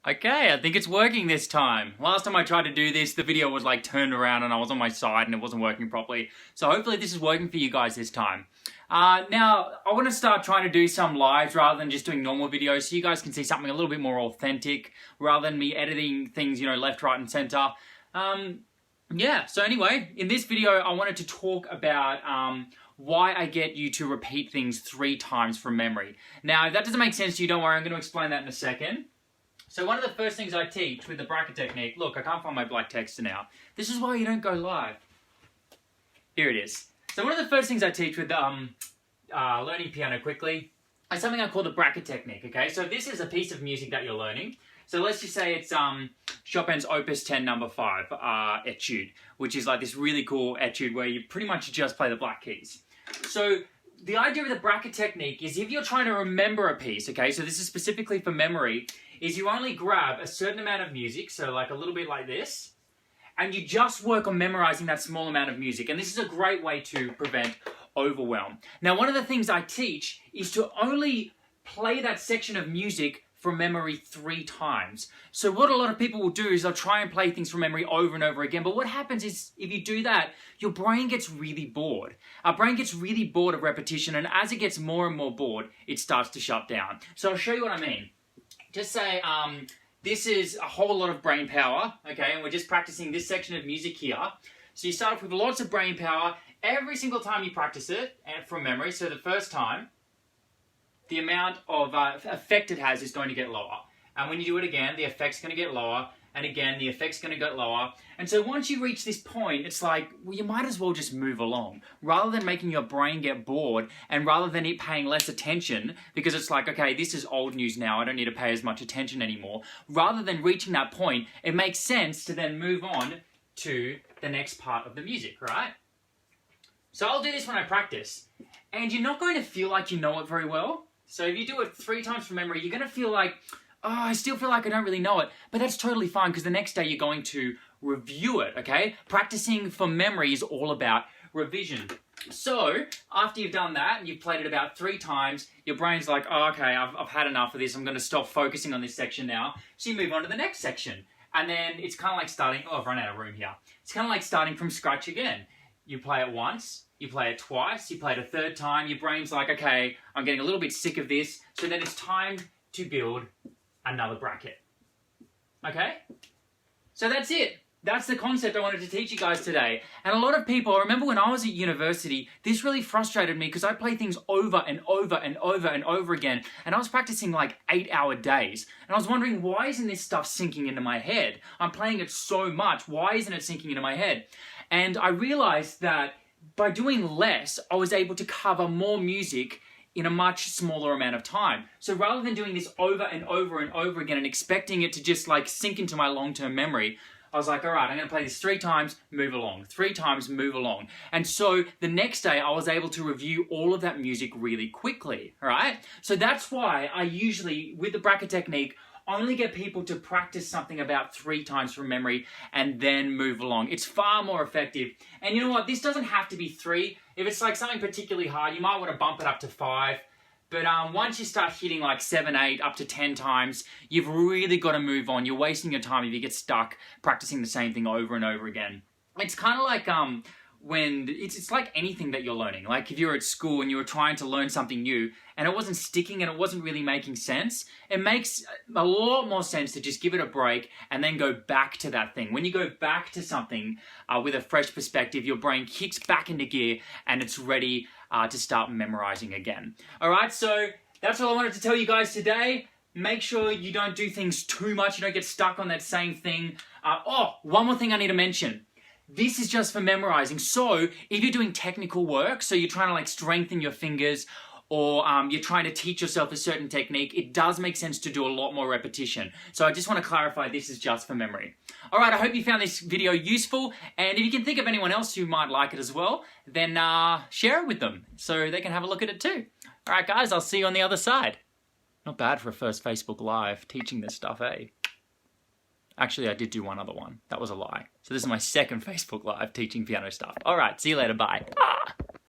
Okay, I think it's working this time. Last time I tried to do this, the video was like turned around and I was on my side and it wasn't working properly. So hopefully this is working for you guys this time. Now, I want to start trying to do some lives rather than just doing normal videos so you guys can see something a little bit more authentic rather than me editing things, you know, left, right, and center. Yeah, so anyway, in this video, I wanted to talk about why I get you to repeat things 3 times from memory. Now, if that doesn't make sense to you, don't worry, I'm going to explain that in a second. So one of the first things I teach with the bracket technique, look, I can't find my black text now. This is why you don't go live. Here it is. So one of the first things I teach with learning piano quickly is something I call the bracket technique, okay? So this is a piece of music that you're learning. So let's just say it's Chopin's Opus 10 number 5 Etude, which is like this really cool etude where you pretty much just play the black keys. So the idea of the bracket technique is if you're trying to remember a piece, okay, so this is specifically for memory, is you only grab a certain amount of music, so like a little bit like this, and you just work on memorizing that small amount of music. And this is a great way to prevent overwhelm. Now, one of the things I teach is to only play that section of music from memory 3 times. So what a lot of people will do is they'll try and play things from memory over and over again. But what happens is if you do that, your brain gets really bored. Our brain gets really bored of repetition, and as it gets more and more bored, it starts to shut down. So I'll show you what I mean. Just say this is a whole lot of brain power, okay, and we're just practicing this section of music here. So you start off with lots of brain power every single time you practice it from memory. So the first time, the amount of effect it has is going to get lower. And when you do it again, the effect's going to get lower. And again, the effect's going to get lower. And so once you reach this point, it's like, well, you might as well just move along. Rather than making your brain get bored, and rather than it paying less attention, because it's like, okay, this is old news now, I don't need to pay as much attention anymore. Rather than reaching that point, it makes sense to then move on to the next part of the music, right? So I'll do this when I practice. And you're not going to feel like you know it very well. So if you do it 3 times from memory, you're going to feel like, oh, I still feel like I don't really know it. But that's totally fine because the next day you're going to review it, okay? Practicing from memory is all about revision. So after you've done that and you've played it about 3 times, your brain's like, oh, okay, I've had enough of this. I'm going to stop focusing on this section now. So you move on to the next section. And then it's kind of like starting, oh, I've run out of room here. It's kind of like starting from scratch again. You play it once, you play it twice, you play it a 3rd time. Your brain's like, okay, I'm getting a little bit sick of this. So then it's time to build another bracket. Okay? So that's it. That's the concept I wanted to teach you guys today. And a lot of people, I remember when I was at university, this really frustrated me because I play things over and over and over and over again. And I was practicing like 8-hour days. And I was wondering, why isn't this stuff sinking into my head? I'm playing it so much. Why isn't it sinking into my head? And I realized that by doing less, I was able to cover more music in a much smaller amount of time. So rather than doing this over and over and over again and expecting it to just like sink into my long-term memory, I was like, all right, I'm going to play this 3 times, move along. 3 times, move along. And so the next day I was able to review all of that music really quickly, all right? So that's why I usually, with the bracket technique, only get people to practice something about 3 times from memory and then move along. It's far more effective. And you know what? This doesn't have to be 3. If it's like something particularly hard, you might want to bump it up to 5. But once you start hitting like 7, 8, up to 10 times, you've really got to move on. You're wasting your time if you get stuck practicing the same thing over and over again. It's kind of like when it's like anything that you're learning. Like if you're at school and you were trying to learn something new and it wasn't sticking and it wasn't really making sense, it makes a lot more sense to just give it a break and then go back to that thing. When you go back to something with a fresh perspective, your brain kicks back into gear and it's ready to start memorizing again. All right, so that's all I wanted to tell you guys today. Make sure you don't do things too much. You don't get stuck on that same thing. One more thing I need to mention. This is just for memorizing. So if you're doing technical work, so you're trying to like strengthen your fingers or you're trying to teach yourself a certain technique, it does make sense to do a lot more repetition. So I just want to clarify this is just for memory. All right, I hope you found this video useful. And if you can think of anyone else who might like it as well, then share it with them so they can have a look at it too. All right, guys, I'll see you on the other side. Not bad for a first Facebook Live teaching this stuff, eh? Actually, I did do one other one. That was a lie. So this is my second Facebook Live teaching piano stuff. All right, see you later. Bye.